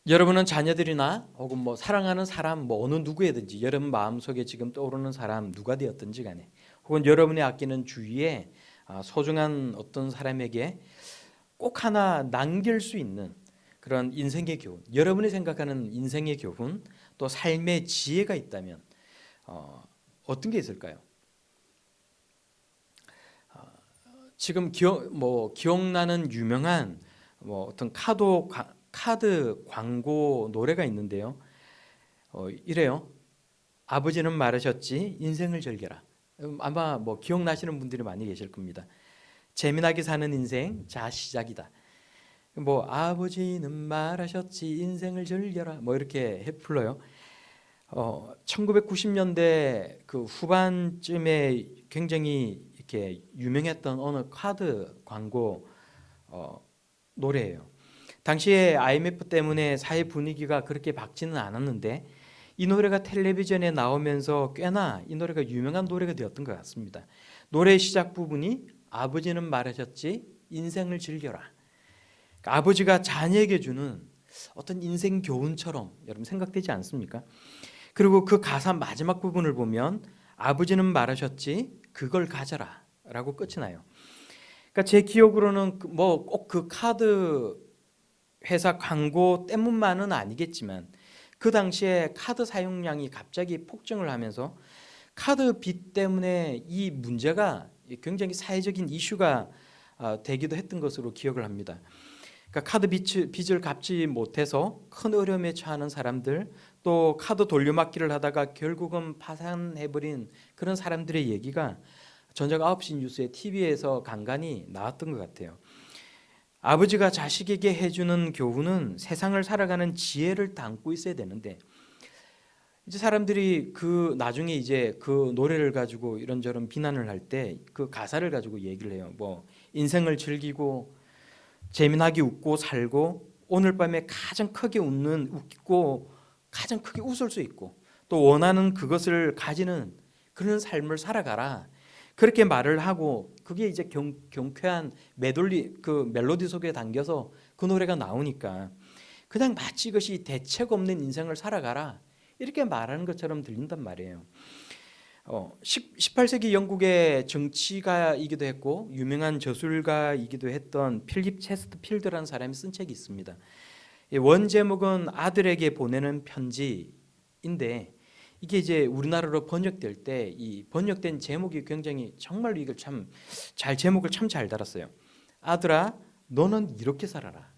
여러분은 자녀들이나 혹은 뭐 사랑하는 사람 뭐 어느 누구에든지 여러분 마음속에 지금 떠오르는 사람 누가 되었든지 간에 혹은 여러분이 아끼는 주위에 소중한 어떤 사람에게 꼭 하나 남길 수 있는 그런 인생의 교훈, 여러분이 생각하는 인생의 교훈, 또 삶의 지혜가 있다면 어떤 게 있을까요? 지금 기억나는 유명한 뭐 어떤 카드 광고 노래가 있는데요. 이래요. 아버지는 말하셨지 인생을 즐겨라. 아마 뭐 기억나시는 분들이 많이 계실 겁니다. 재미나게 사는 인생 자 시작이다. 뭐 아버지는 말하셨지 인생을 즐겨라 뭐 이렇게 불러요. 1990년대 그 후반쯤에 굉장히 이렇게 유명했던 어느 카드 광고 노래예요. 당시에 IMF 때문에 사회 분위기가 그렇게 밝지는 않았는데 이 노래가 텔레비전에 나오면서 꽤나 이 노래가 유명한 노래가 되었던 것 같습니다. 노래 시작 부분이 아버지는 말하셨지 인생을 즐겨라. 그러니까 아버지가 자녀에게 주는 어떤 인생 교훈처럼 여러분 생각되지 않습니까? 그리고 그 가사 마지막 부분을 보면 아버지는 말하셨지 그걸 가져라 라고 끝이 나요. 그러니까 제 기억으로는 뭐 꼭 그 카드 회사 광고 때문만은 아니겠지만 그 당시에 카드 사용량이 갑자기 폭증을 하면서 카드 빚 때문에 이 문제가 굉장히 사회적인 이슈가 되기도 했던 것으로 기억을 합니다. 그러니까 카드 빚을 갚지 못해서 큰 어려움에 처하는 사람들, 또 카드 돌려막기를 하다가 결국은 파산해버린 그런 사람들의 얘기가 저녁 9시 뉴스에 TV에서 간간히 나왔던 것 같아요. 아버지가 자식에게 해주는 교훈은 세상을 살아가는 지혜를 담고 있어야 되는데 이제 사람들이 그 나중에 이제 그 노래를 가지고 이런저런 비난을 할 때 그 가사를 가지고 얘기를 해요. 뭐 인생을 즐기고 재미나게 웃고 살고 오늘 밤에 가장 크게 웃고 가장 크게 웃을 수 있고 또 원하는 그것을 가지는 그런 삶을 살아가라. 그렇게 말을 하고 그게 이제 경쾌한 그 멜로디 속에 담겨서 그 노래가 나오니까 그냥 마치 이것이 대책 없는 인생을 살아가라 이렇게 말하는 것처럼 들린단 말이에요. 18세기 영국의 정치가이기도 했고 유명한 저술가이기도 했던 필립 체스터필드라는 사람이 쓴 책이 있습니다. 원 제목은 아들에게 보내는 편지인데 이게 이제 우리나라로 번역될 때 이 번역된 제목이 굉장히 정말로 이걸 참 잘 제목을 참 잘 달았어요. 아들아, 너는 이렇게 살아라.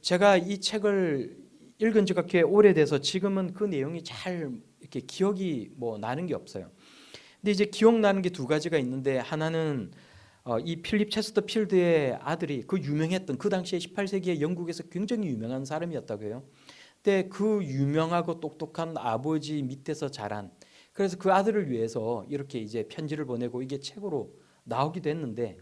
제가 이 책을 읽은 지가 꽤 오래돼서 지금은 그 내용이 잘 이렇게 기억이 뭐 나는 게 없어요. 근데 이제 기억나는 게 두 가지가 있는데 하나는 이 필립 체스터 필드의 아들이 그 유명했던 그 당시에 18세기에 영국에서 굉장히 유명한 사람이었다고 해요. 근데 그 유명하고 똑똑한 아버지 밑에서 자란 그래서 그 아들을 위해서 이렇게 이제 편지를 보내고 이게 책으로 나오기도 했는데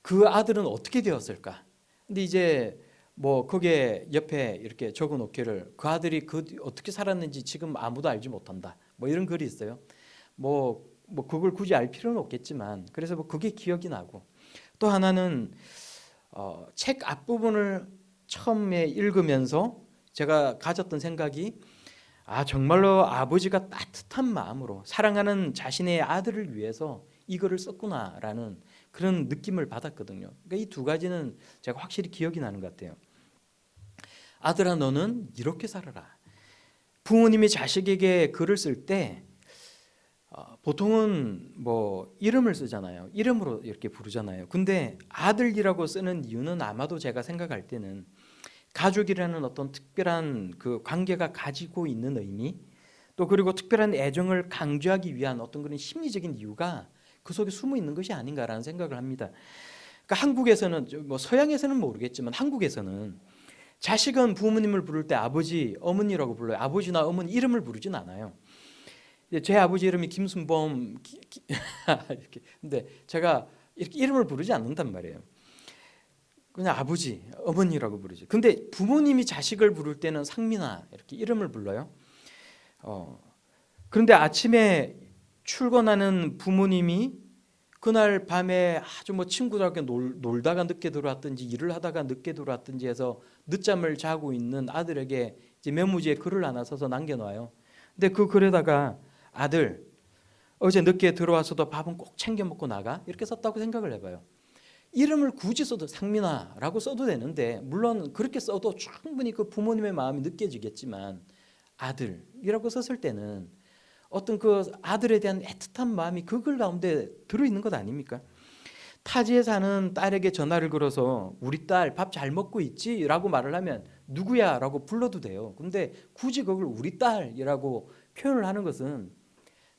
그 아들은 어떻게 되었을까? 근데 이제 뭐 거기에 옆에 이렇게 적어 놓기를 그 아들이 어떻게 살았는지 지금 아무도 알지 못한다. 뭐 이런 글이 있어요. 뭐 그걸 굳이 알 필요는 없겠지만 그래서 뭐 그게 기억이 나고 또 하나는 책 앞부분을 처음에 읽으면서 제가 가졌던 생각이 정말로 아버지가 따뜻한 마음으로 사랑하는 자신의 아들을 위해서 이거를 썼구나라는 그런 느낌을 받았거든요. 그러니까 이 두 가지는 제가 확실히 기억이 나는 것 같아요. 아들아 너는 이렇게 살아라. 부모님이 자식에게 글을 쓸 때 보통은 뭐 이름을 쓰잖아요. 이름으로 이렇게 부르잖아요. 근데 아들이라고 쓰는 이유는 아마도 제가 생각할 때는 가족이라는 어떤 특별한 그 관계가 가지고 있는 의미 또 그리고 특별한 애정을 강조하기 위한 어떤 그런 심리적인 이유가 그 속에 숨어 있는 것이 아닌가라는 생각을 합니다. 그러니까 한국에서는 뭐 서양에서는 모르겠지만 한국에서는 자식은 부모님을 부를 때 아버지, 어머니라고 불러요. 아버지나 어머니 이름을 부르진 않아요. 제 아버지 이름이 김순범 이렇게. 근데 제가 이렇게 이름을 부르지 않는단 말이에요. 그냥 아버지, 어머니라고 부르죠. 근데 부모님이 자식을 부를 때는 상민아 이렇게 이름을 불러요. 그런데 아침에 출근하는 부모님이 그날 밤에 아주 뭐 친구들하고 놀다가 늦게 들어왔든지 일을 하다가 늦게 들어왔든지 해서 늦잠을 자고 있는 아들에게 이제 메모지에 글을 하나 써서 남겨놔요. 근데 그 글에다가 아들 어제 늦게 들어와서도 밥은 꼭 챙겨 먹고 나가 이렇게 썼다고 생각을 해봐요. 이름을 굳이 써도 상민아라고 써도 되는데 물론 그렇게 써도 충분히 그 부모님의 마음이 느껴지겠지만 아들이라고 썼을 때는 어떤 그 아들에 대한 애틋한 마음이 그 글 가운데 들어있는 것 아닙니까? 타지에 사는 딸에게 전화를 걸어서 우리 딸 밥 잘 먹고 있지? 라고 말을 하면 누구야? 라고 불러도 돼요. 근데 굳이 그걸 우리 딸이라고 표현을 하는 것은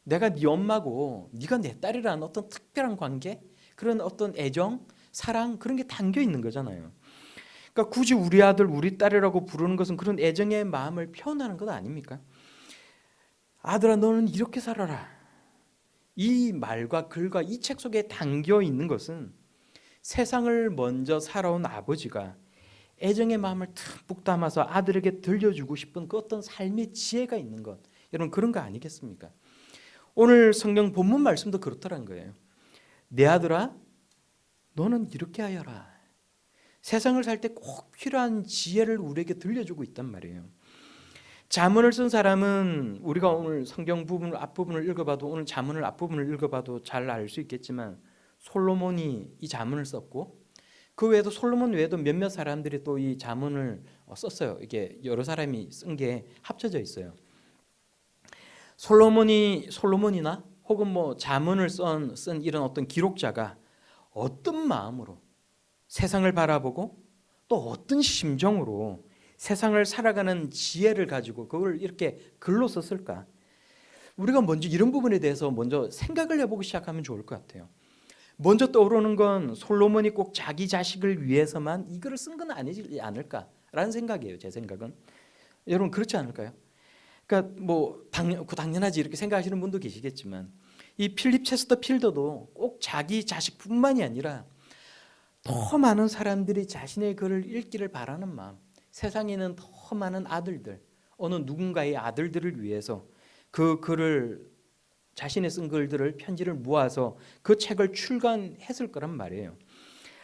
내가 네 엄마고 네가 내 딸이라는 어떤 특별한 관계, 그런 어떤 애정, 사랑 그런 게 담겨 있는 거잖아요. 그러니까 굳이 우리 아들, 우리 딸이라고 부르는 것은 그런 애정의 마음을 표현하는 것 아닙니까? 아들아 너는 이렇게 살아라. 이 말과 글과 이 책 속에 담겨 있는 것은 세상을 먼저 살아온 아버지가 애정의 마음을 듬뿍 담아서 아들에게 들려주고 싶은 그 어떤 삶의 지혜가 있는 것, 여러분 그런 거 아니겠습니까? 오늘 성경 본문 말씀도 그렇다는 거예요. 내 아들아 너는 이렇게 하여라. 세상을 살 때 꼭 필요한 지혜를 우리에게 들려주고 있단 말이에요. 잠언을 쓴 사람은 우리가 오늘 성경 부분 앞부분을 읽어봐도 오늘 잠언을 앞부분을 읽어봐도 잘 알 수 있겠지만 솔로몬이 이 잠언을 썼고 그 외에도 솔로몬 외에도 몇몇 사람들이 또 이 잠언을 썼어요. 이게 여러 사람이 쓴 게 합쳐져 있어요. 솔로몬이나 혹은 뭐 잠언을 쓴 이런 어떤 기록자가 어떤 마음으로 세상을 바라보고 또 어떤 심정으로 세상을 살아가는 지혜를 가지고 그걸 이렇게 글로 썼을까? 우리가 먼저 이런 부분에 대해서 먼저 생각을 해보기 시작하면 좋을 것 같아요. 먼저 떠오르는 건 솔로몬이 꼭 자기 자식을 위해서만 이 글을 쓴 건 아니지 않을까라는 생각이에요. 제 생각은. 여러분 그렇지 않을까요? 그러니까 뭐 당연하지 이렇게 생각하시는 분도 계시겠지만 이 필립 체스터필더도 꼭 자기 자식뿐만이 아니라 더 많은 사람들이 자신의 글을 읽기를 바라는 마음, 세상에 있는 더 많은 아들들, 어느 누군가의 아들들을 위해서 그 글을 자신의 쓴 글들을 편지를 모아서 그 책을 출간했을 거란 말이에요.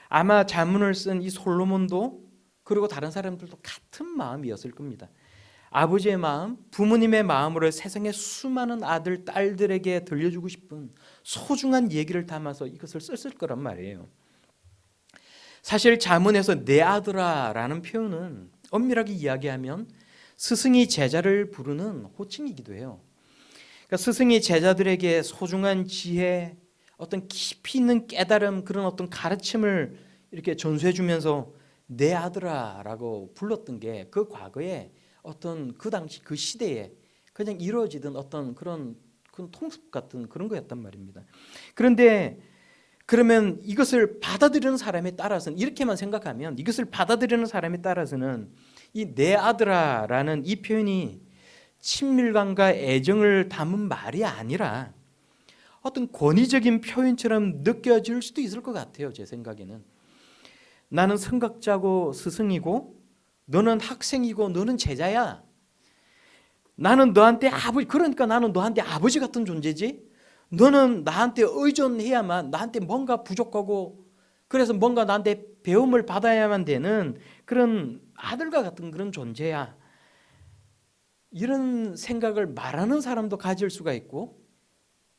아마 잠언을 쓴 이 솔로몬도 그리고 다른 사람들도 같은 마음이었을 겁니다. 아버지의 마음, 부모님의 마음으로 세상의 수많은 아들, 딸들에게 들려주고 싶은 소중한 얘기를 담아서 이것을 썼을 거란 말이에요. 사실 잠언에서 내 아들아라는 표현은 엄밀하게 이야기하면 스승이 제자를 부르는 호칭이기도 해요. 그러니까 스승이 제자들에게 소중한 지혜, 어떤 깊이 있는 깨달음, 그런 어떤 가르침을 이렇게 전수해 주면서 내 아들아라고 불렀던 게 그 과거에 어떤 그 당시 그 시대에 그냥 이루어지던 어떤 그런 통습 같은 그런 거였단 말입니다. 그런데 그러면 이것을 받아들이는 사람에 따라서는 이렇게만 생각하면 이것을 받아들이는 사람에 따라서는 이 내 아들아라는 이 표현이 친밀감과 애정을 담은 말이 아니라 어떤 권위적인 표현처럼 느껴질 수도 있을 것 같아요. 제 생각에는 나는 선각자고 스승이고 너는 학생이고 너는 제자야. 나는 너한테 아버지, 그러니까 나는 너한테 아버지 같은 존재지. 너는 나한테 의존해야만, 나한테 뭔가 부족하고 그래서 뭔가 나한테 배움을 받아야만 되는 그런 아들과 같은 그런 존재야. 이런 생각을 말하는 사람도 가질 수가 있고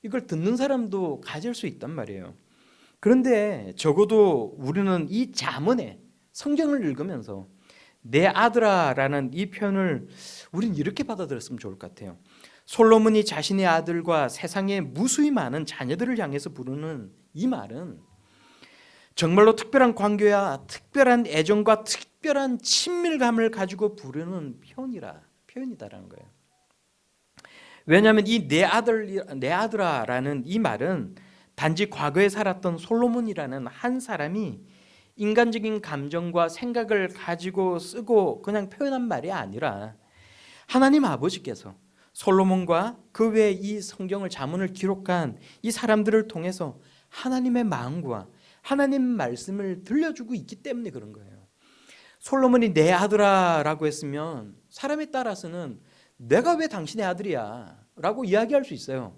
이걸 듣는 사람도 가질 수 있단 말이에요. 그런데 적어도 우리는 이 잠언에 성경을 읽으면서 내 아들아라는 이 표현을 우리는 이렇게 받아들였으면 좋을 것 같아요. 솔로몬이 자신의 아들과 세상에 무수히 많은 자녀들을 향해서 부르는 이 말은 정말로 특별한 관계와 특별한 애정과 특별한 친밀감을 가지고 부르는 표현이다라는 거예요. 왜냐하면 이 내 아들아라는 이 말은 단지 과거에 살았던 솔로몬이라는 한 사람이 인간적인 감정과 생각을 가지고 쓰고 그냥 표현한 말이 아니라 하나님 아버지께서 솔로몬과 그 외에 이 성경을 잠언을 기록한 이 사람들을 통해서 하나님의 마음과 하나님 말씀을 들려주고 있기 때문에 그런 거예요. 솔로몬이 내 아들아라고 했으면 사람에 따라서는 내가 왜 당신의 아들이야 라고 이야기할 수 있어요.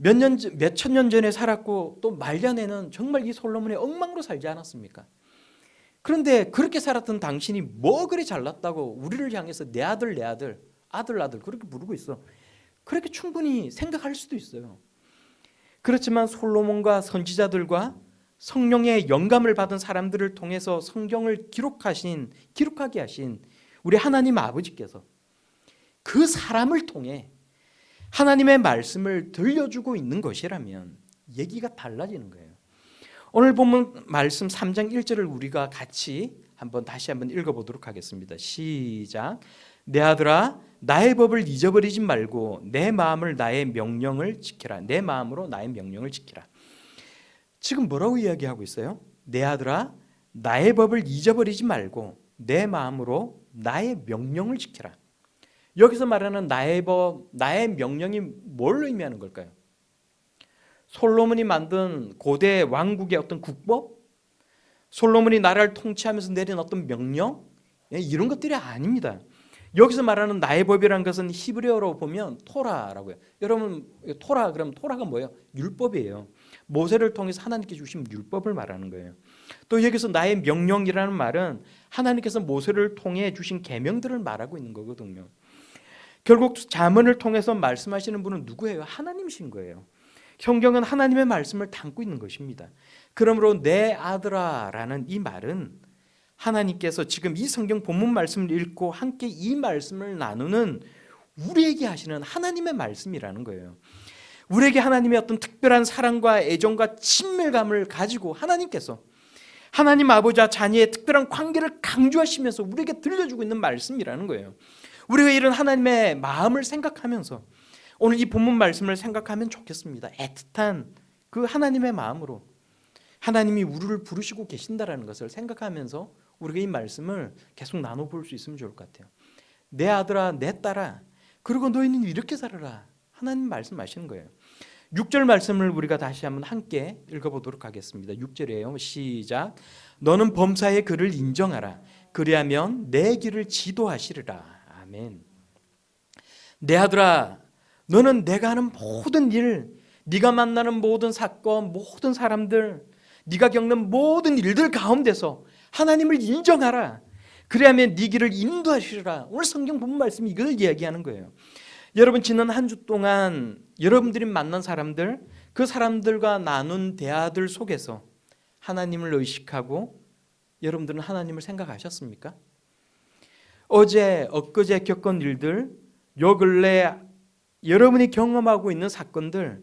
몇천 년 전에 살았고 또 말년에는 정말 이 솔로몬의 엉망으로 살지 않았습니까? 그런데 그렇게 살았던 당신이 뭐 그리 잘났다고 우리를 향해서 내 아들 내 아들 아들 아들 그렇게 부르고 있어. 그렇게 충분히 생각할 수도 있어요. 그렇지만 솔로몬과 선지자들과 성령의 영감을 받은 사람들을 통해서 성경을 기록하게 하신 우리 하나님 아버지께서 그 사람을 통해 하나님의 말씀을 들려주고 있는 것이라면 얘기가 달라지는 거예요. 오늘 보면 말씀 3장 1절을 우리가 같이 다시 한번 읽어보도록 하겠습니다. 시작. 내 아들아 나의 법을 잊어버리지 말고 내 마음을 나의 명령을 지키라. 내 마음으로 나의 명령을 지키라. 지금 뭐라고 이야기하고 있어요? 내 아들아 나의 법을 잊어버리지 말고 내 마음으로 나의 명령을 지키라. 여기서 말하는 나의 법, 나의 명령이 뭘 의미하는 걸까요? 솔로몬이 만든 고대 왕국의 어떤 국법? 솔로몬이 나라를 통치하면서 내린 어떤 명령? 이런 것들이 아닙니다. 여기서 말하는 나의 법이라는 것은 히브리어로 보면 토라라고요. 여러분 토라 그러면 토라가 뭐예요? 율법이에요. 모세를 통해서 하나님께 주신 율법을 말하는 거예요. 또 여기서 나의 명령이라는 말은 하나님께서 모세를 통해 주신 계명들을 말하고 있는 거거든요. 결국 잠언을 통해서 말씀하시는 분은 누구예요? 하나님이신 거예요. 성경은 하나님의 말씀을 담고 있는 것입니다. 그러므로 내 아들아라는 이 말은 하나님께서 지금 이 성경 본문 말씀을 읽고 함께 이 말씀을 나누는 우리에게 하시는 하나님의 말씀이라는 거예요. 우리에게 하나님의 어떤 특별한 사랑과 애정과 친밀감을 가지고 하나님께서 하나님 아버지와 자녀의 특별한 관계를 강조하시면서 우리에게 들려주고 있는 말씀이라는 거예요. 우리가 이런 하나님의 마음을 생각하면서 오늘 이 본문 말씀을 생각하면 좋겠습니다. 애틋한 그 하나님의 마음으로 하나님이 우리를 부르시고 계신다라는 것을 생각하면서 우리가 이 말씀을 계속 나눠볼 수 있으면 좋을 것 같아요. 내 아들아 내 딸아 그리고 너희는 이렇게 살아라. 하나님 말씀하시는 거예요. 6절 말씀을 우리가 다시 한번 함께 읽어보도록 하겠습니다. 6절이에요. 시작. 너는 범사의 그를 인정하라. 그리하면 내 길을 지도하시리라. 아멘. 내 아들아 너는 내가 하는 모든 일, 네가 만나는 모든 사건, 모든 사람들, 네가 겪는 모든 일들 가운데서 하나님을 인정하라. 그래야만 네 길을 인도하시리라. 오늘 성경 본문 말씀이 이걸 이야기하는 거예요. 여러분 지난 한 주 동안 여러분들이 만난 사람들, 그 사람들과 나눈 대화들 속에서 하나님을 의식하고 여러분들은 하나님을 생각하셨습니까? 어제, 엊그제 겪은 일들, 요 근래 여러분이 경험하고 있는 사건들,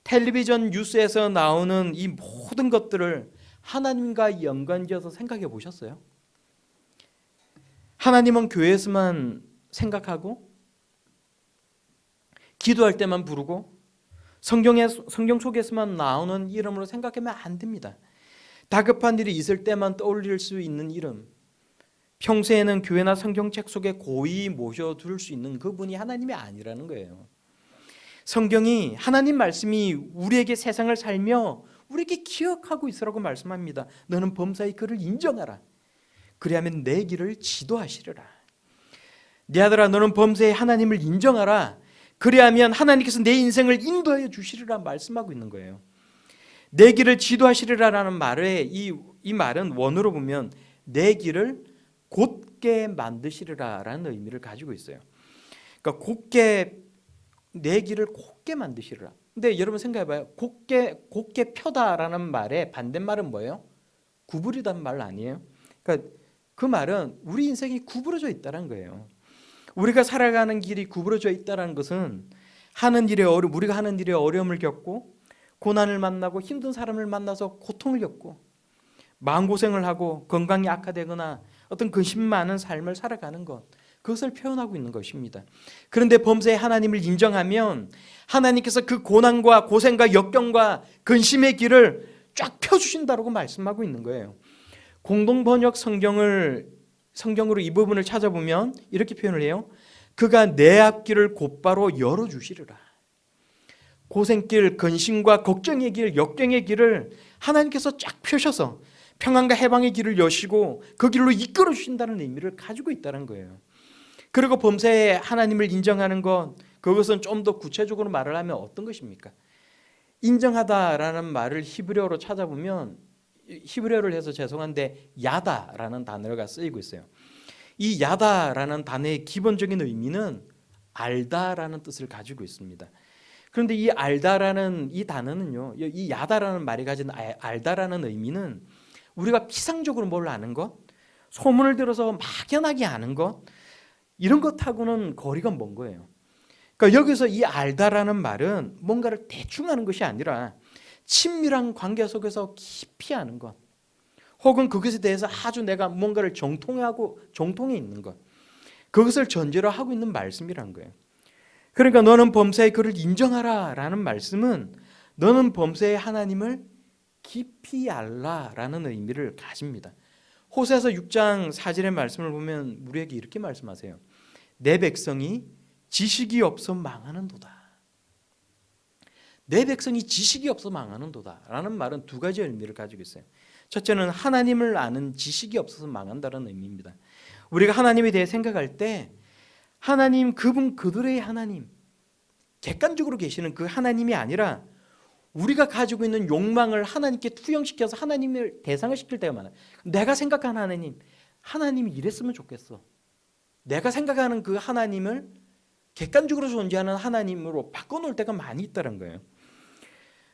텔레비전 뉴스에서 나오는 이 모든 것들을 하나님과 연관지어서 생각해 보셨어요? 하나님은 교회에서만 생각하고 기도할 때만 부르고 성경 속에서만 나오는 이름으로 생각하면 안 됩니다. 다급한 일이 있을 때만 떠올릴 수 있는 이름, 평소에는 교회나 성경책 속에 고이 모셔둘 수 있는 그분이 하나님이 아니라는 거예요. 성경이 하나님 말씀이 우리에게 세상을 살며 우리에게 기억하고 있으라고 말씀합니다. 너는 범사의 그를 인정하라. 그리하면 내 길을 지도하시리라. 네 아들아 너는 범사의 하나님을 인정하라. 그리하면 하나님께서 내 인생을 인도하여 주시리라 말씀하고 있는 거예요. 내 길을 지도하시리라라는 말에 이 말은 원어로 보면 내 길을 곧게 만드시리라라는 의미를 가지고 있어요. 그러니까 내 길을 곧게 만드시리라. 근데 여러분 생각해봐요. 곧게 펴다라는 말의 반대말은 뭐예요? 구부리다는 말 아니에요? 그러니까 그 말은 우리 인생이 구부러져 있다는 거예요. 우리가 살아가는 길이 구부러져 있다는 것은 우리가 하는 일에 어려움을 겪고 고난을 만나고 힘든 사람을 만나서 고통을 겪고 마음고생을 하고 건강이 악화되거나 어떤 근심 많은 삶을 살아가는 것, 그것을 표현하고 있는 것입니다. 그런데 범사의 하나님을 인정하면 하나님께서 그 고난과 고생과 역경과 근심의 길을 쫙 펴주신다고 말씀하고 있는 거예요. 공동번역 성경으로 이 부분을 찾아보면 이렇게 표현을 해요. 그가 내 앞길을 곧바로 열어주시리라. 고생길, 근심과 걱정의 길, 역경의 길을 하나님께서 쫙 펴셔서 평안과 해방의 길을 여시고 그 길로 이끌어 주신다는 의미를 가지고 있다는 거예요. 그리고 범사의 하나님을 인정하는 것, 그것은 좀 더 구체적으로 말을 하면 어떤 것입니까? 인정하다라는 말을 히브리어로 찾아보면, 히브리어를 해서 죄송한데 야다라는 단어가 쓰이고 있어요. 이 야다라는 단어의 기본적인 의미는 알다라는 뜻을 가지고 있습니다. 그런데 이 알다라는 이 단어는요, 이 야다라는 말이 가진 알다라는 의미는 우리가 피상적으로 뭘 아는 것, 소문을 들어서 막연하게 아는 것, 이런 것하고는 거리가 먼 거예요. 그러니까 여기서 이 알다라는 말은 뭔가를 대충 아는 것이 아니라 친밀한 관계 속에서 깊이 아는 것, 혹은 그것에 대해서 아주 내가 뭔가를 정통해 있는 것, 그것을 전제로 하고 있는 말씀이란 거예요. 그러니까 너는 범사에 그를 인정하라 라는 말씀은 너는 범사에 하나님을 깊이 알라라는 의미를 가집니다. 호세아서 6장 4절의 말씀을 보면 우리에게 이렇게 말씀하세요. 내 백성이 지식이 없어 망하는도다. 내 백성이 지식이 없어 망하는도다 라는 말은 두 가지 의미를 가지고 있어요. 첫째는 하나님을 아는 지식이 없어서 망한다는 의미입니다. 우리가 하나님에 대해 생각할 때 하나님, 그분 그들의 하나님, 객관적으로 계시는 그 하나님이 아니라 우리가 가지고 있는 욕망을 하나님께 투영시켜서 하나님을 대상을 시킬 때가 많아요. 내가 생각하는 하나님이 이랬으면 좋겠어. 내가 생각하는 그 하나님을 객관적으로 존재하는 하나님으로 바꿔놓을 때가 많이 있다는 거예요.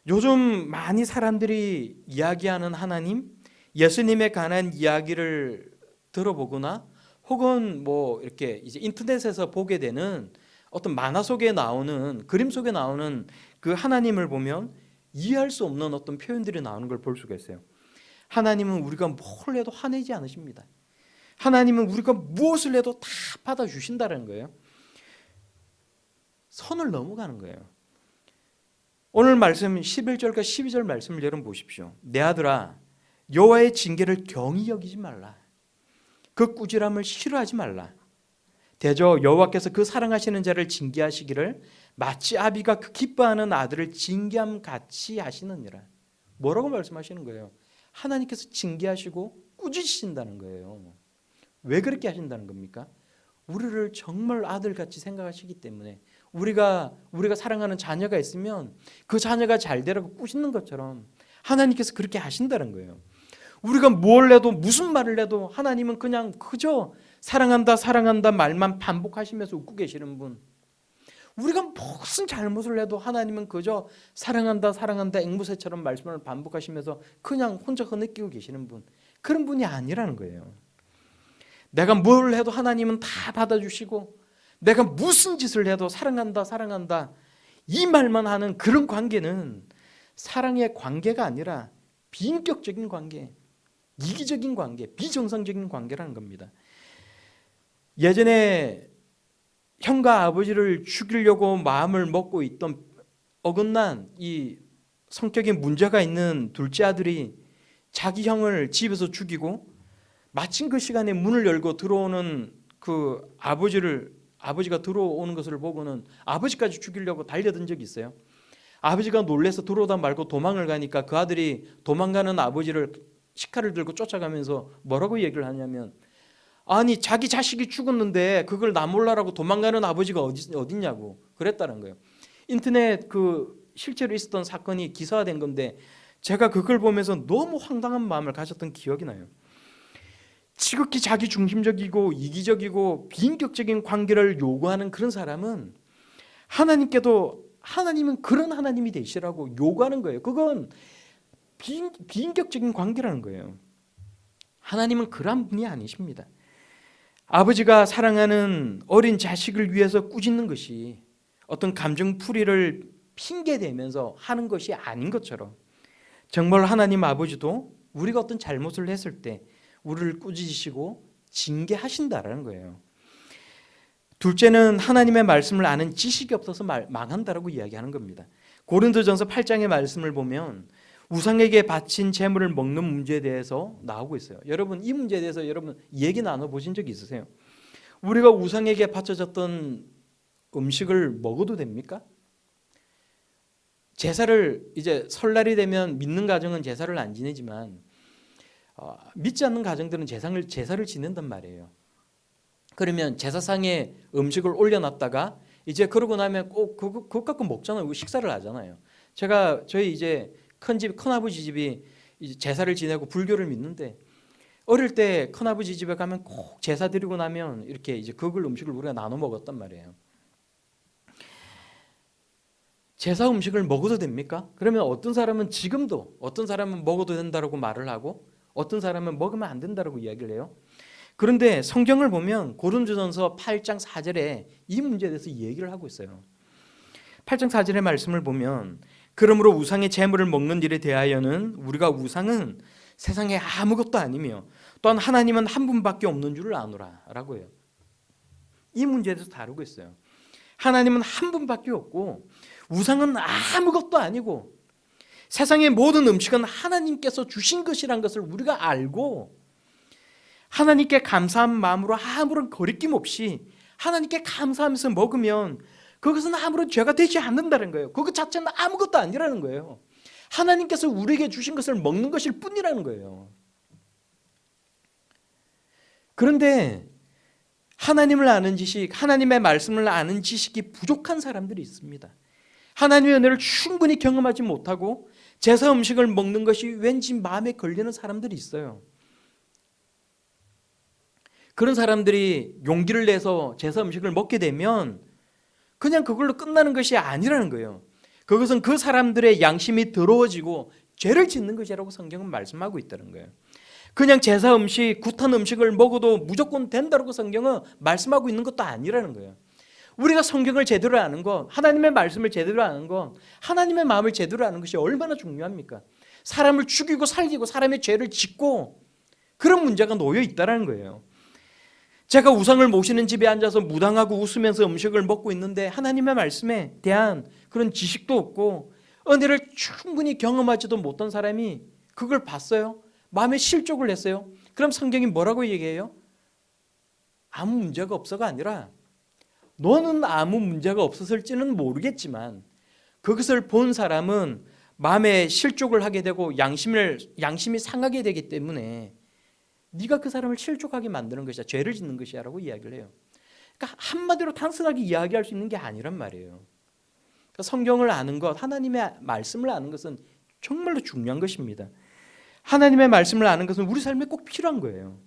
요즘 많이 사람들이 이야기하는 하나님, 예수님에 관한 이야기를 들어보거나 혹은 뭐 이렇게 이제 인터넷에서 보게 되는 어떤 만화 속에 나오는, 그림 속에 나오는 그 하나님을 보면 이해할 수 없는 어떤 표현들이 나오는 걸 볼 수가 있어요. 하나님은 우리가 뭘 해도 화내지 않으십니다. 하나님은 우리가 무엇을 해도 다 받아주신다는 거예요. 선을 넘어가는 거예요. 오늘 말씀 11절과 12절 말씀을 여러분 보십시오. 내 아들아, 여호와의 징계를 경히 여기지 말라. 그 꾸지람을 싫어하지 말라. 대저 여호와께서 그 사랑하시는 자를 징계하시기를 마치 아비가 그 기뻐하는 아들을 징계함 같이 하시느니라. 뭐라고 말씀하시는 거예요? 하나님께서 징계하시고 꾸짖으신다는 거예요. 왜 그렇게 하신다는 겁니까? 우리를 정말 아들같이 생각하시기 때문에 우리가 사랑하는 자녀가 있으면 그 자녀가 잘 되라고 꾸짖는 것처럼 하나님께서 그렇게 하신다는 거예요. 우리가 뭘 해도 무슨 말을 해도 하나님은 그냥 그저 사랑한다 사랑한다 말만 반복하시면서 웃고 계시는 분, 우리가 무슨 잘못을 해도 하나님은 그저 사랑한다 사랑한다 앵무새처럼 말씀을 반복하시면서 그냥 혼자 흐느끼고 계시는 분, 그런 분이 아니라는 거예요. 내가 뭘 해도 하나님은 다 받아주시고 내가 무슨 짓을 해도 사랑한다 사랑한다 이 말만 하는 그런 관계는 사랑의 관계가 아니라 비인격적인 관계, 이기적인 관계, 비정상적인 관계라는 겁니다. 예전에 형과 아버지를 죽이려고 마음을 먹고 있던 어긋난 이 성격에 문제가 있는 둘째 아들이 자기 형을 집에서 죽이고 마침 그 시간에 문을 열고 들어오는 그 아버지가 들어오는 것을 보고는 아버지까지 죽이려고 달려든 적이 있어요. 아버지가 놀래서 들어오다 말고 도망을 가니까 그 아들이 도망가는 아버지를 식칼을 들고 쫓아가면서 뭐라고 얘기를 하냐면, 아니 자기 자식이 죽었는데 그걸 나 몰라라고 도망가는 아버지가 어딨냐고 그랬다는 거예요. 인터넷 그 실제로 있었던 사건이 기사화된 건데 제가 그걸 보면서 너무 황당한 마음을 가졌던 기억이 나요. 지극히 자기 중심적이고 이기적이고 비인격적인 관계를 요구하는 그런 사람은 하나님께도 하나님은 그런 하나님이 되시라고 요구하는 거예요. 그건 비인격적인 관계라는 거예요. 하나님은 그런 분이 아니십니다. 아버지가 사랑하는 어린 자식을 위해서 꾸짖는 것이 어떤 감정풀이를 핑계대면서 하는 것이 아닌 것처럼 정말 하나님 아버지도 우리가 어떤 잘못을 했을 때 우리를 꾸짖으시고 징계하신다라는 거예요. 둘째는 하나님의 말씀을 아는 지식이 없어서 망한다라고 이야기하는 겁니다. 고린도전서 8장의 말씀을 보면 우상에게 바친 재물을 먹는 문제에 대해서 나오고 있어요. 여러분 이 문제에 대해서 여러분 얘기 나눠보신 적이 있으세요? 우리가 우상에게 바쳐졌던 음식을 먹어도 됩니까? 제사를 이제 설날이 되면 믿는 가정은 제사를 안 지내지만 믿지 않는 가정들은 제사를 지낸단 말이에요. 그러면 제사상에 음식을 올려놨다가 이제 그러고 나면 꼭 그것 갖고 먹잖아요. 식사를 하잖아요. 저희 이제 큰아버지 집이 이제 제사를 지내고 불교를 믿는데, 어릴 때 큰아버지 집에 가면 꼭 제사 드리고 나면 이렇게 이제 그걸 음식을 우리가 나눠 먹었단 말이에요. 제사 음식을 먹어도 됩니까? 그러면 어떤 사람은 지금도 어떤 사람은 먹어도 된다고 말을 하고 어떤 사람은 먹으면 안 된다고 이야기를 해요. 그런데 성경을 보면 고린도전서 8장 4절에 이 문제에 대해서 얘기를 하고 있어요. 8장 4절의 말씀을 보면, 그러므로 우상의 제물을 먹는 일에 대하여는 우리가 우상은 세상에 아무것도 아니며 또한 하나님은 한 분밖에 없는 줄을 아노라 라고 해요. 이 문제에 대해서 다루고 있어요. 하나님은 한 분밖에 없고 우상은 아무것도 아니고 세상의 모든 음식은 하나님께서 주신 것이란 것을 우리가 알고 하나님께 감사한 마음으로 아무런 거리낌 없이 하나님께 감사하면서 먹으면 그것은 아무런 죄가 되지 않는다는 거예요. 그것 자체는 아무것도 아니라는 거예요. 하나님께서 우리에게 주신 것을 먹는 것일 뿐이라는 거예요. 그런데 하나님을 아는 지식, 하나님의 말씀을 아는 지식이 부족한 사람들이 있습니다. 하나님의 은혜를 충분히 경험하지 못하고 제사 음식을 먹는 것이 왠지 마음에 걸리는 사람들이 있어요. 그런 사람들이 용기를 내서 제사 음식을 먹게 되면 그냥 그걸로 끝나는 것이 아니라는 거예요. 그것은 그 사람들의 양심이 더러워지고 죄를 짓는 것이라고 성경은 말씀하고 있다는 거예요. 그냥 제사 음식, 굿한 음식을 먹어도 무조건 된다고 성경은 말씀하고 있는 것도 아니라는 거예요. 우리가 성경을 제대로 아는 것, 하나님의 말씀을 제대로 아는 것, 하나님의 마음을 제대로 아는 것이 얼마나 중요합니까? 사람을 죽이고 살리고 사람의 죄를 짓고 그런 문제가 놓여 있다는 거예요. 제가 우상을 모시는 집에 앉아서 무당하고 웃으면서 음식을 먹고 있는데 하나님의 말씀에 대한 그런 지식도 없고 은혜를 충분히 경험하지도 못한 사람이 그걸 봤어요. 마음에 실족을 했어요. 그럼 성경이 뭐라고 얘기해요? 아무 문제가 없어가 아니라 너는 아무 문제가 없었을지는 모르겠지만 그것을 본 사람은 마음에 실족을 하게 되고 양심이 상하게 되기 때문에 네가 그 사람을 실족하게 만드는 것이야, 죄를 짓는 것이야 라고 이야기를 해요. 그러니까 한마디로 단순하게 이야기할 수 있는 게 아니란 말이에요. 그러니까 성경을 아는 것, 하나님의 말씀을 아는 것은 정말로 중요한 것입니다. 하나님의 말씀을 아는 것은 우리 삶에 꼭 필요한 거예요.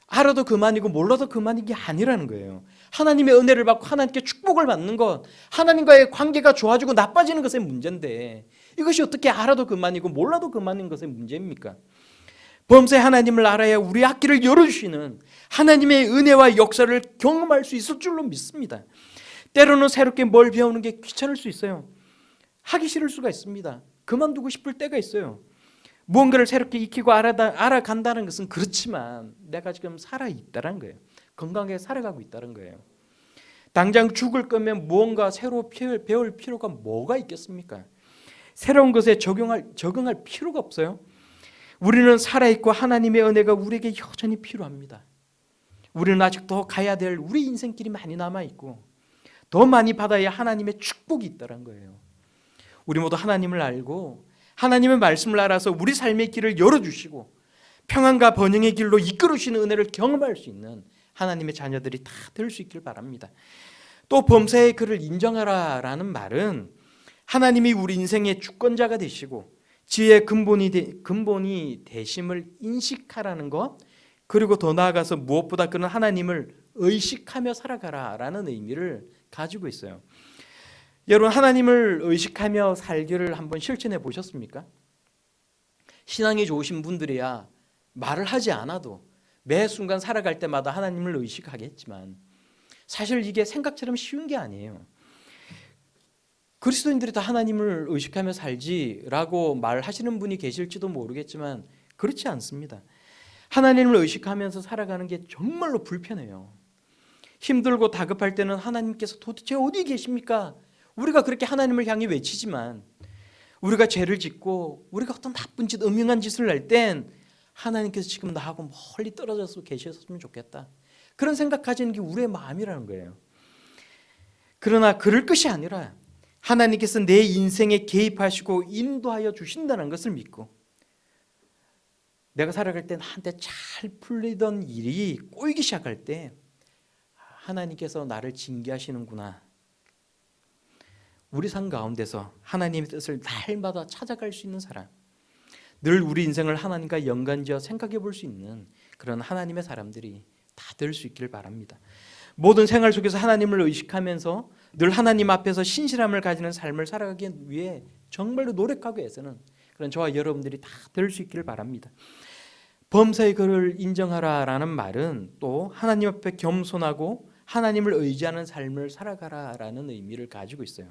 알아도 그만이고 몰라도 그만인 게 아니라는 거예요. 하나님의 은혜를 받고 하나님께 축복을 받는 것, 하나님과의 관계가 좋아지고 나빠지는 것의 문제인데 이것이 어떻게 알아도 그만이고 몰라도 그만인 것의 문제입니까? 범세 하나님을 알아야 우리 앞길을 열어주시는 하나님의 은혜와 역사를 경험할 수 있을 줄로 믿습니다. 때로는 새롭게 뭘 배우는 게 귀찮을 수 있어요. 하기 싫을 수가 있습니다. 그만두고 싶을 때가 있어요. 무언가를 새롭게 익히고 알아간다는 것은 그렇지만 내가 지금 살아있다는 거예요. 건강하게 살아가고 있다는 거예요. 당장 죽을 거면 무언가 새로 배울 필요가 뭐가 있겠습니까? 새로운 것에 적응할 필요가 없어요. 우리는 살아있고 하나님의 은혜가 우리에게 여전히 필요합니다. 우리는 아직 더 가야 될 우리 인생길이 많이 남아있고 더 많이 받아야 하나님의 축복이 있다는 거예요. 우리 모두 하나님을 알고 하나님의 말씀을 알아서 우리 삶의 길을 열어주시고 평안과 번영의 길로 이끌어주시는 은혜를 경험할 수 있는 하나님의 자녀들이 다 될 수 있길 바랍니다. 또 범사의 그를 인정하라라는 말은 하나님이 우리 인생의 주권자가 되시고 지혜의 근본이 되심을 인식하라는 것, 그리고 더 나아가서 무엇보다 그는 하나님을 의식하며 살아가라라는 의미를 가지고 있어요. 여러분, 하나님을 의식하며 살기를 한번 실천해 보셨습니까? 신앙이 좋으신 분들이야 말을 하지 않아도 매 순간 살아갈 때마다 하나님을 의식하겠지만 사실 이게 생각처럼 쉬운 게 아니에요. 그리스도인들이 다 하나님을 의식하며 살지라고 말하시는 분이 계실지도 모르겠지만 그렇지 않습니다. 하나님을 의식하면서 살아가는 게 정말로 불편해요. 힘들고 다급할 때는 하나님께서 도대체 어디 계십니까? 우리가 그렇게 하나님을 향해 외치지만 우리가 죄를 짓고 우리가 어떤 나쁜 짓, 음흉한 짓을 할 땐 하나님께서 지금 나하고 멀리 떨어져서 계셨으면 좋겠다. 그런 생각 가지는 게 우리의 마음이라는 거예요. 그러나 그럴 것이 아니라 하나님께서 내 인생에 개입하시고 인도하여 주신다는 것을 믿고 내가 살아갈 때 나한테 잘 풀리던 일이 꼬이기 시작할 때 하나님께서 나를 징계하시는구나. 우리 삶 가운데서 하나님의 뜻을 날마다 찾아갈 수 있는 사람, 늘 우리 인생을 하나님과 연관지어 생각해 볼 수 있는 그런 하나님의 사람들이 다 될 수 있기를 바랍니다. 모든 생활 속에서 하나님을 의식하면서 늘 하나님 앞에서 신실함을 가지는 삶을 살아가기 위해 정말로 노력하고 애쓰는 그런 저와 여러분들이 다 될 수 있기를 바랍니다. 범사의 그를 인정하라라는 말은 또 하나님 앞에 겸손하고 하나님을 의지하는 삶을 살아가라라는 의미를 가지고 있어요.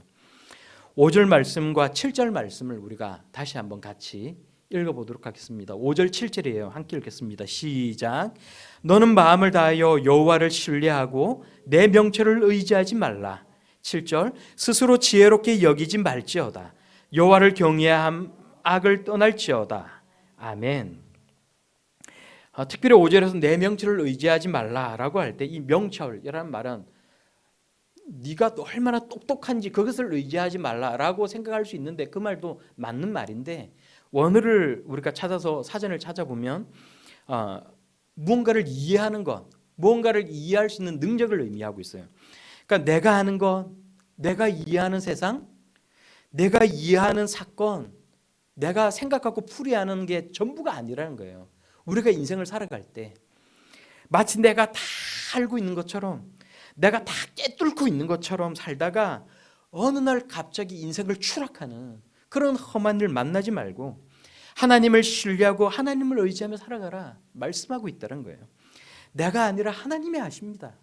5절 말씀과 7절 말씀을 우리가 다시 한번 같이 읽어보도록 하겠습니다. 5절 7절이에요. 함께 읽겠습니다. 시작. 너는 마음을 다하여 여호와를 신뢰하고 내 명철을 의지하지 말라. 7절. 스스로 지혜롭게 여기지 말지어다. 여호와를 경외함 악을 떠날지어다. 아멘. 특별히 5절에서 내 명철을 의지하지 말라라고 할 때 이 명철이라는 말은 네가 얼마나 똑똑한지 그것을 의지하지 말라라고 생각할 수 있는데 그 말도 맞는 말인데 원어를 우리가 찾아서 사전을 찾아보면 무언가를 이해하는 것, 무언가를 이해할 수 있는 능력을 의미하고 있어요. 그러니까 내가 아는 것, 내가 이해하는 세상, 내가 이해하는 사건, 내가 생각하고 풀이하는 게 전부가 아니라는 거예요. 우리가 인생을 살아갈 때 마치 내가 다 알고 있는 것처럼 내가 다 꿰뚫고 있는 것처럼 살다가 어느 날 갑자기 인생을 추락하는 그런 험한 일 만나지 말고 하나님을 신뢰하고 하나님을 의지하며 살아가라 말씀하고 있다는 거예요. 내가 아니라 하나님이 아십니다.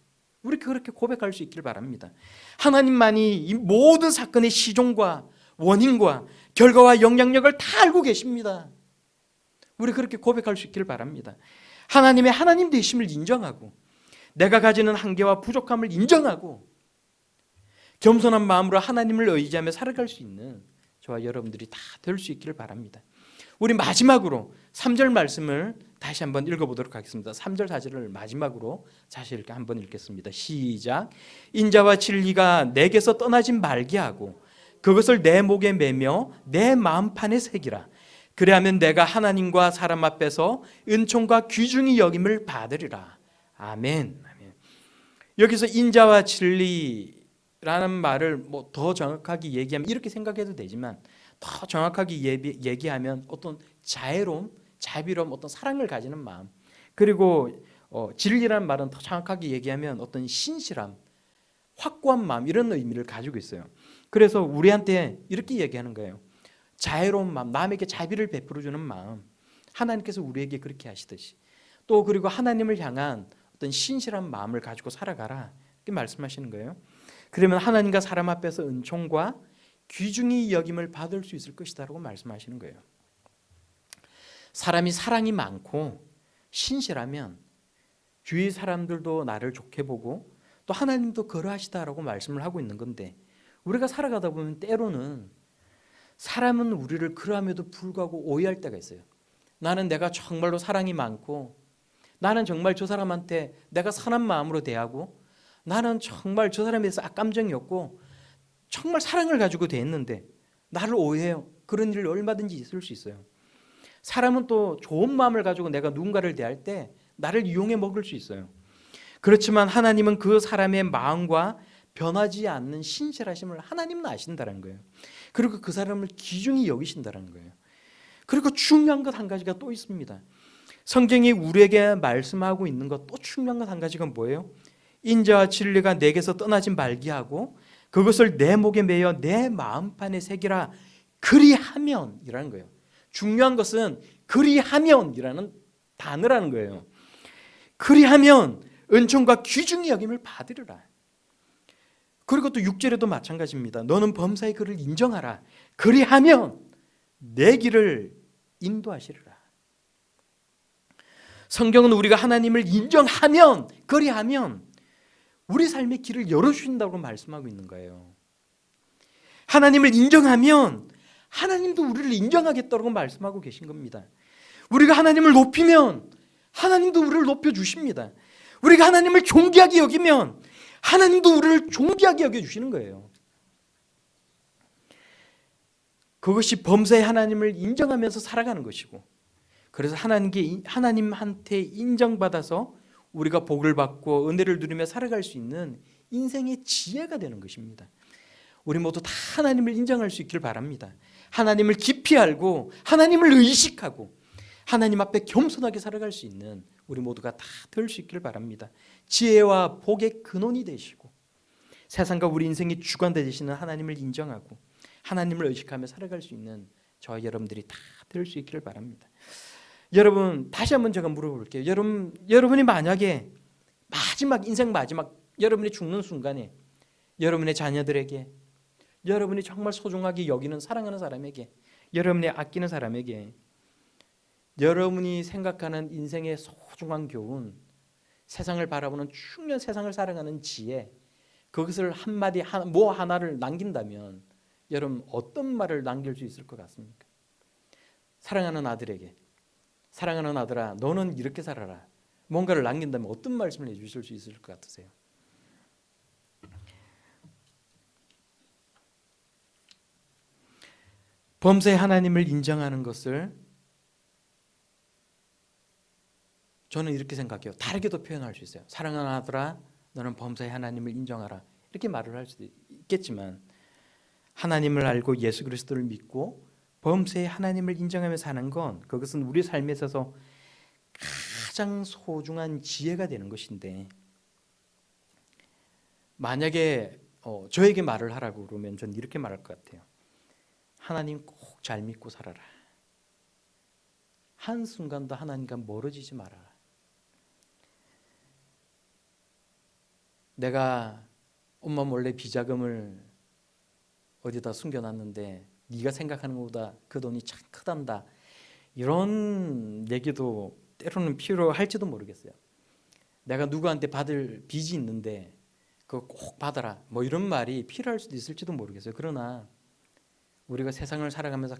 우리 그렇게 고백할 수 있길 바랍니다. 하나님만이 이 모든 사건의 시종과 원인과 결과와 영향력을 다 알고 계십니다. 우리 그렇게 고백할 수 있길 바랍니다. 하나님의 하나님 되심을 인정하고 내가 가지는 한계와 부족함을 인정하고 겸손한 마음으로 하나님을 의지하며 살아갈 수 있는 저와 여러분들이 다 될 수 있기를 바랍니다. 우리 마지막으로 3절 말씀을 다시 한번 읽어보도록 하겠습니다. 3절 4절을 마지막으로 다시 이렇게 한번 읽겠습니다. 시작. 인자와 진리가 내게서 떠나지 말게 하고 그것을 내 목에 매며 내 마음판에 새기라. 그래야면 내가 하나님과 사람 앞에서 은총과 귀중히 여김을 받으리라. 아멘. 아멘. 여기서 인자와 진리라는 말을 더 정확하게 얘기하면 이렇게 생각해도 되지만 더 정확하게 얘기하면 어떤 자애로움, 자비로움, 어떤 사랑을 가지는 마음, 그리고 진리라는 말은 더 정확하게 얘기하면 어떤 신실함, 확고한 마음, 이런 의미를 가지고 있어요. 그래서 우리한테 이렇게 얘기하는 거예요. 자애로운 마음, 남에게 자비를 베풀어주는 마음, 하나님께서 우리에게 그렇게 하시듯이 또 그리고 하나님을 향한 어떤 신실한 마음을 가지고 살아가라 이렇게 말씀하시는 거예요. 그러면 하나님과 사람 앞에서 은총과 귀중히 여김을 받을 수 있을 것이다라고 말씀하시는 거예요. 사람이 사랑이 많고 신실하면 주위 사람들도 나를 좋게 보고 또 하나님도 그러하시다라고 말씀을 하고 있는 건데 우리가 살아가다 보면 때로는 사람은 우리를 그러함에도 불구하고 오해할 때가 있어요. 나는 내가 정말로 사랑이 많고 나는 정말 저 사람한테 내가 선한 마음으로 대하고 나는 정말 저 사람에 대해서 악감정이 없고 정말 사랑을 가지고 대했는데 나를 오해해요. 그런 일 얼마든지 있을 수 있어요. 사람은 또 좋은 마음을 가지고 내가 누군가를 대할 때 나를 이용해 먹을 수 있어요. 그렇지만 하나님은 그 사람의 마음과 변하지 않는 신실하심을 하나님은 아신다는 거예요. 그리고 그 사람을 귀중히 여기신다는 거예요. 그리고 중요한 것 한 가지가 또 있습니다. 성경이 우리에게 말씀하고 있는 것 또 중요한 것 한 가지가 뭐예요? 인자와 진리가 내게서 떠나지 말게 하고 그것을 내 목에 매여 내 마음판에 새기라. 그리하면이라는 거예요. 중요한 것은 그리하면이라는 단어라는 거예요. 그리하면 은총과 귀중히 여김을 받으리라. 그리고 또 6절에도 마찬가지입니다. 너는 범사의 그를 인정하라. 그리하면 내 길을 인도하시리라. 성경은 우리가 하나님을 인정하면, 그리하면 우리 삶의 길을 열어주신다고 말씀하고 있는 거예요. 하나님을 인정하면 하나님도 우리를 인정하겠다고 말씀하고 계신 겁니다. 우리가 하나님을 높이면 하나님도 우리를 높여주십니다. 우리가 하나님을 존귀하게 여기면 하나님도 우리를 존귀하게 여겨주시는 거예요. 그것이 범사의 하나님을 인정하면서 살아가는 것이고, 그래서 하나님한테 인정받아서 우리가 복을 받고 은혜를 누리며 살아갈 수 있는 인생의 지혜가 되는 것입니다. 우리 모두 다 하나님을 인정할 수 있길 바랍니다. 하나님을 깊이 알고 하나님을 의식하고 하나님 앞에 겸손하게 살아갈 수 있는 우리 모두가 다 될 수 있길 바랍니다. 지혜와 복의 근원이 되시고 세상과 우리 인생의 주관 되시는 하나님을 인정하고 하나님을 의식하며 살아갈 수 있는 저와 여러분들이 다 될 수 있기를 바랍니다. 여러분, 다시 한번 제가 물어볼게요. 여러분이 만약에 인생 마지막 여러분이 죽는 순간에 여러분의 자녀들에게, 여러분이 정말 소중하게 여기는 사랑하는 사람에게, 여러분이 아끼는 사람에게 여러분이 생각하는 인생의 소중한 교훈, 세상을 바라보는 중요한 세상을 살아가는 지혜, 그것을 한마디 뭐 하나를 남긴다면 여러분 어떤 말을 남길 수 있을 것 같습니까? 사랑하는 아들에게, 사랑하는 아들아 너는 이렇게 살아라, 뭔가를 남긴다면 어떤 말씀을 해주실 수 있을 것 같으세요? 범사의 하나님을 인정하는 것을 저는 이렇게 생각해요. 다르게도 표현할 수 있어요. 사랑하는 아들아 너는 범사의 하나님을 인정하라, 이렇게 말을 할 수도 있겠지만 하나님을 알고 예수 그리스도를 믿고 범사의 하나님을 인정하며 사는 건 그것은 우리 삶에 있어서 가장 소중한 지혜가 되는 것인데, 만약에 저에게 말을 하라고 그러면 저는 이렇게 말할 것 같아요. 하나님 꼭 잘 믿고 살아라. 한순간도 하나님과 멀어지지 말아라. 내가 엄마 몰래 비자금을 어디다 숨겨놨는데 네가 생각하는 것보다 그 돈이 참 크단다, 이런 얘기도 때로는 필요할지도 모르겠어요. 내가 누구한테 받을 빚이 있는데 그거 꼭 받아라, 뭐 이런 말이 필요할 수도 있을지도 모르겠어요. 그러나 우리가 세상을 살아가면서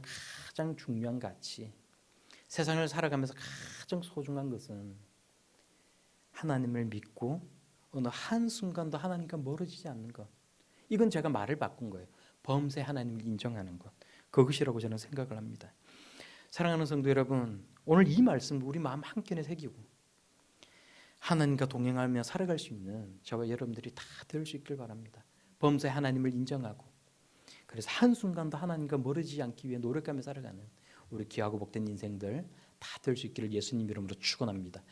가장 중요한 가치, 세상을 살아가면서 가장 소중한 것은 하나님을 믿고 어느 한순간도 하나님과 멀어지지 않는 것. 이건 제가 말을 바꾼 거예요. 범세 하나님을 인정하는 것, 그것이라고 저는 생각을 합니다. 사랑하는 성도 여러분, 오늘 이 말씀 우리 마음 한켠에 새기고 하나님과 동행하며 살아갈 수 있는 저와 여러분들이 다 될 수 있길 바랍니다. 범세 하나님을 인정하고 그래서 한순간도 하나님과 멀어지지 않기 위해 노력하며 살아가는 우리 귀하고 복된 인생들 다 될 수 있기를 예수님 이름으로 축원합니다.